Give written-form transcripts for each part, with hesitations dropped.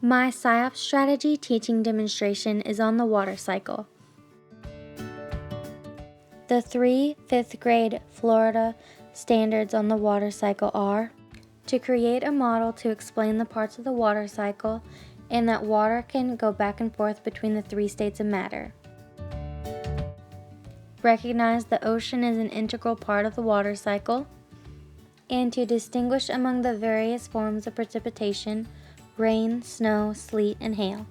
My SIOP strategy teaching demonstration is on the water cycle. The 3 5th grade Florida standards on the water cycle are to create a model to explain the parts of the water cycle and that water can go back and forth between the 3 states of matter. Recognize the ocean is an integral part of the water cycle, and to distinguish among the various forms of precipitation, rain, snow, sleet, and hail.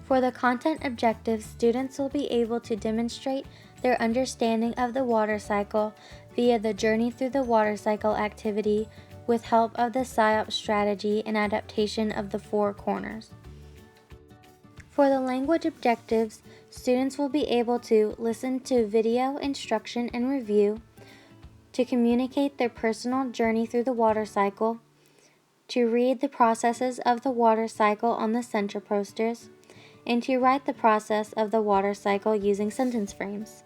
For the content objectives, students will be able to demonstrate their understanding of the water cycle via the Journey Through the Water Cycle activity with help of the SIOP strategy and adaptation of the 4 corners. For the language objectives, students will be able to listen to video instruction and review, to communicate their personal journey through the water cycle, to read the processes of the water cycle on the center posters, and to write the process of the water cycle using sentence frames.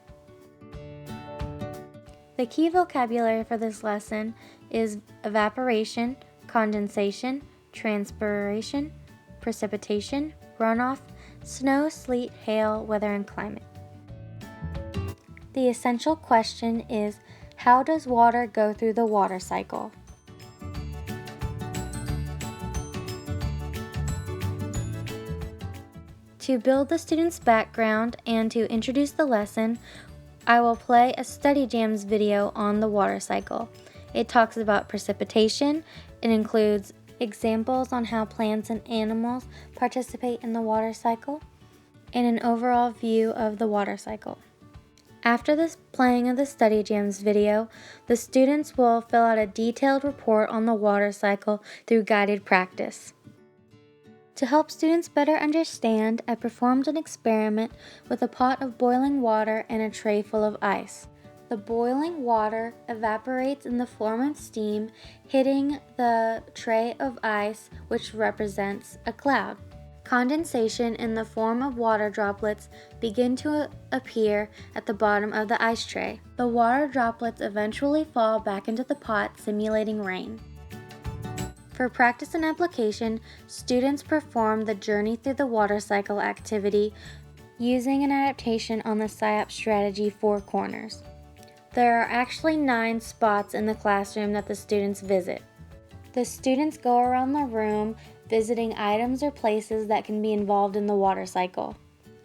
The key vocabulary for this lesson is evaporation, condensation, transpiration, precipitation, runoff, snow, sleet, hail, weather, and climate. The essential question is, how does water go through the water cycle? To build the student's background and to introduce the lesson, I will play a Study Jams video on the water cycle. It talks about precipitation. It includes examples on how plants and animals participate in the water cycle, and an overall view of the water cycle. After this playing of the Study Jams video, the students will fill out a detailed report on the water cycle through guided practice. To help students better understand, I performed an experiment with a pot of boiling water and a tray full of ice. The boiling water evaporates in the form of steam, hitting the tray of ice, which represents a cloud. Condensation in the form of water droplets begin to appear at the bottom of the ice tray. The water droplets eventually fall back into the pot, simulating rain. For practice and application, students perform the Journey Through the Water Cycle activity using an adaptation on the SIOP strategy 4 corners. There are actually 9 spots in the classroom that the students visit. The students go around the room visiting items or places that can be involved in the water cycle.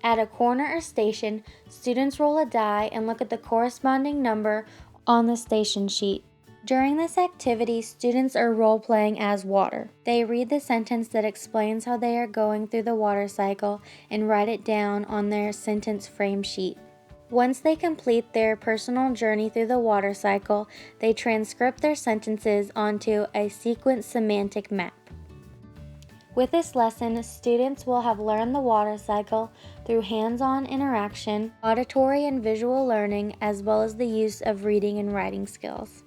At a corner or station, students roll a die and look at the corresponding number on the station sheet. During this activity, students are role-playing as water. They read the sentence that explains how they are going through the water cycle and write it down on their sentence frame sheet. Once they complete their personal journey through the water cycle, they transcript their sentences onto a sequence semantic map. With this lesson, students will have learned the water cycle through hands-on interaction, auditory and visual learning, as well as the use of reading and writing skills.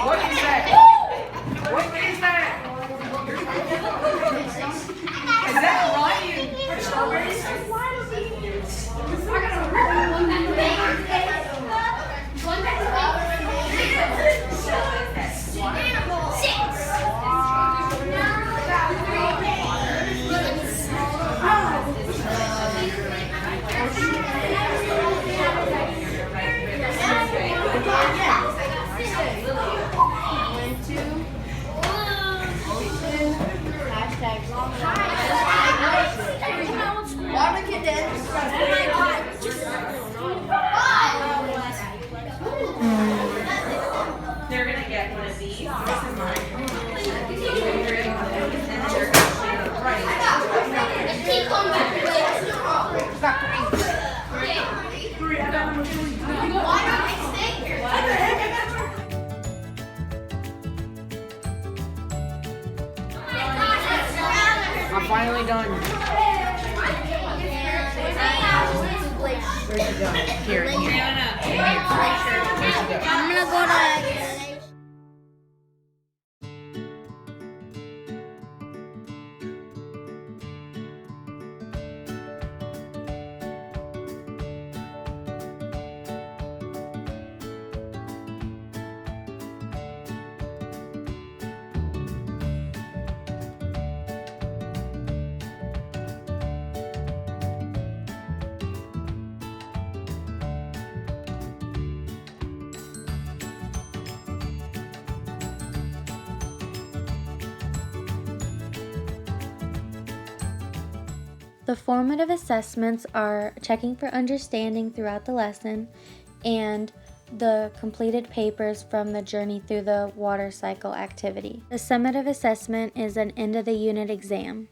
What is that? What is that? Is that Ryan for strawberries? They're gonna get one of these. This is mine. I'm finally done. Where'd you go? Here. I'm gonna go to The formative assessments are checking for understanding throughout the lesson and the completed papers from the journey through the water cycle activity. The summative assessment is an end of the unit exam.